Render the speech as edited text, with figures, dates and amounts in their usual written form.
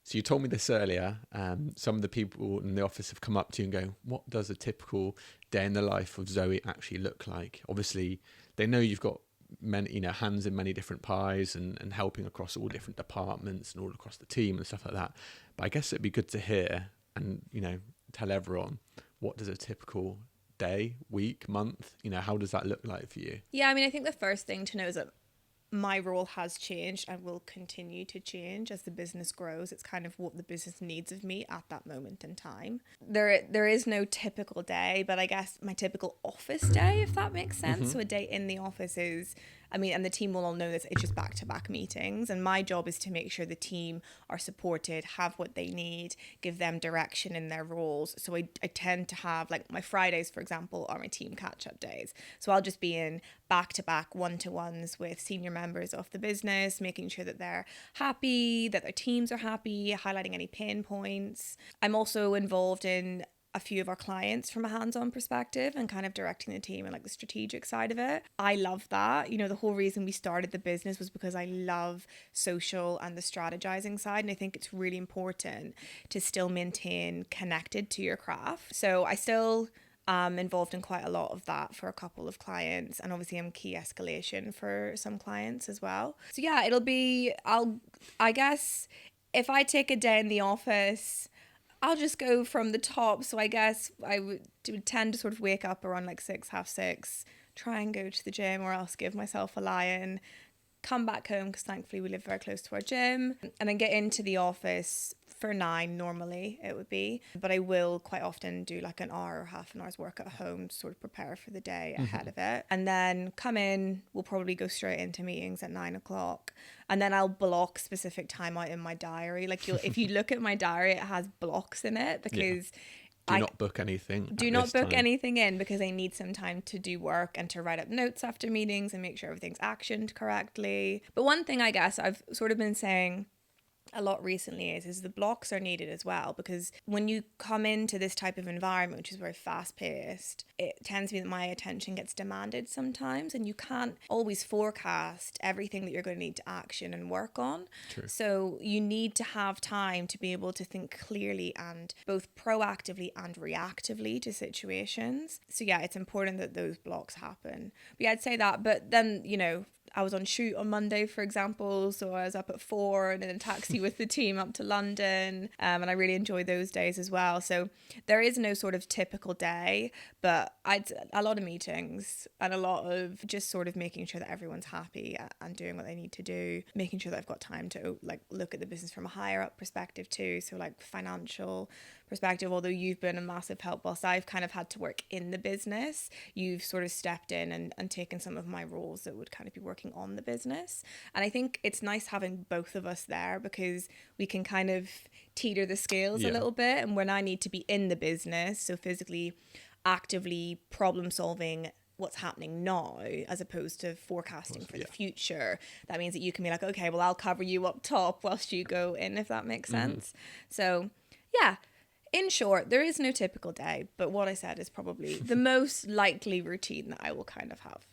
So you told me this earlier. Some of the people in the office have come up to you and go, what does a typical day in the life of Zoe actually look like? Obviously, they know you've got many, hands in many different pies and helping across all different departments and all across the team and stuff like that. But I guess it'd be good to hear and, tell everyone, what does a typical day, week, month, how does that look like for you? Yeah, I mean, I think the first thing to know is that my role has changed and will continue to change as the business grows. It's kind of what the business needs of me at that moment in time. There is no typical day, but I guess my typical office day, if that makes sense. So a day in the office is, and the team will all know this, it's just back-to-back meetings. And my job is to make sure the team are supported, have what they need, give them direction in their roles. So I tend to have, like, my Fridays, for example, are my team catch-up days. So I'll just be in back-to-back one-to-ones with senior members of the business, making sure that they're happy, that their teams are happy, highlighting any pain points. I'm also involved in a few of our clients from a hands-on perspective and kind of directing the team and like the strategic side of it. I love that. The whole reason we started the business was because I love social and the strategizing side. And I think it's really important to still maintain connected to your craft. So I still involved in quite a lot of that for a couple of clients, and obviously I'm key escalation for some clients as well. So yeah, I guess if I take a day in the office, I'll just go from the top. So I guess I would tend to sort of wake up around like 6, half 6, try and go to the gym or else give myself a lie-in, come back home because thankfully we live very close to our gym, and then get into the office for 9 normally it would be, but I will quite often do like an hour or half an hour's work at home to sort of prepare for the day ahead of it, and then come in. We'll probably go straight into meetings at 9 o'clock, and then I'll block specific time out in my diary. Like if you look at my diary, it has blocks in it because Do not book anything. Do not book anything in because I need some time to do work and to write up notes after meetings and make sure everything's actioned correctly. But one thing I guess I've sort of been saying a lot recently is the blocks are needed as well, because when you come into this type of environment, which is very fast paced, it tends to be that my attention gets demanded sometimes, and you can't always forecast everything that you're going to need to action and work on. True. So you need to have time to be able to think clearly and both proactively and reactively to situations. So yeah, it's important that those blocks happen. But yeah, I'd say that. But then, I was on shoot on Monday, for example, so I was up at 4 and in a taxi with the team up to London, and I really enjoy those days as well. So there is no sort of typical day, but a lot of meetings and a lot of just sort of making sure that everyone's happy and doing what they need to do, making sure that I've got time to like look at the business from a higher up perspective too, so like financial perspective. Although you've been a massive help whilst I've kind of had to work in the business, you've sort of stepped in and taken some of my roles that would kind of be working on the business. And I think it's nice having both of us there because we can kind of teeter the scales a little bit. And when I need to be in the business, so physically actively problem solving what's happening now as opposed to forecasting for the future, that means that you can be like, okay, well, I'll cover you up top whilst you go in, if that makes sense. So yeah, in short, there is no typical day, but what I said is probably the most likely routine that I will kind of have.